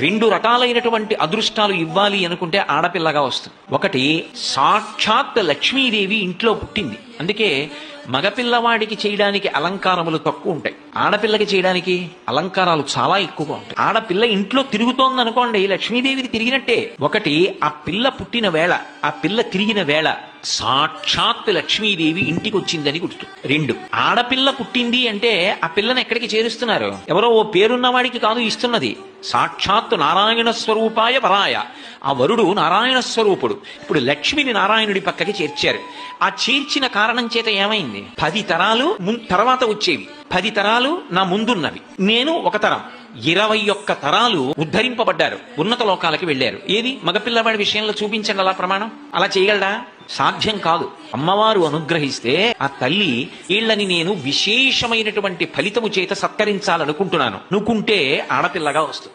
రెండు రకాలైనటువంటి అదృష్టాలు ఇవ్వాలి అనుకుంటే ఆడపిల్లగా వస్తుంది. ఒకటి, సాక్షాత్ లక్ష్మీదేవి ఇంట్లో పుట్టింది, అందుకే మగపిల్లవాడికి చేయడానికి అలంకారములు తక్కువ ఉంటాయి, ఆడపిల్లకి చేయడానికి అలంకారాలు చాలా ఎక్కువగా ఉంటాయి. ఆడపిల్ల ఇంట్లో తిరుగుతోంది అనుకోండి, లక్ష్మీదేవికి తిరిగినట్టే. ఒకటి, ఆ పిల్ల పుట్టిన వేళ, ఆ పిల్ల తిరిగిన వేళ సాక్షాత్ లక్ష్మీదేవి ఇంటికి వచ్చిందని గుర్తు. రెండు, ఆడపిల్ల పుట్టింది అంటే ఆ పిల్లని ఎక్కడికి చేరుస్తున్నారు? ఎవరో ఓ పేరున్న వాడికి కాదు ఇస్తున్నది, సాక్షాత్ నారాయణ స్వరూపాయ వరాయ. ఆ వరుడు నారాయణ స్వరూపుడు. ఇప్పుడు లక్ష్మిని నారాయణుడి పక్కకి చేర్చారు. ఆ చేర్చిన కారణం చేత ఏమైంది? 10 తరాలు తర్వాత వచ్చేవి, 10 తరాలు నా ముందున్నవి, నేను ఒక తరం, 21 తరాలు ఉద్ధరింపబడ్డారు, ఉన్నత లోకాలకి వెళ్ళారు. ఏది మగపిల్లవాడి విషయంలో చూపించండి అలా ప్రమాణం. అలా చేయగలడా? సాధ్యం కాదు. అమ్మవారు అనుగ్రహిస్తే ఆ తల్లి వీళ్ళని నేను విశేషమైనటువంటి ఫలితము చేత సత్కరించాలనుకుంటున్నాను అనుకుంటే ఆడపిల్లగా వస్తుంది.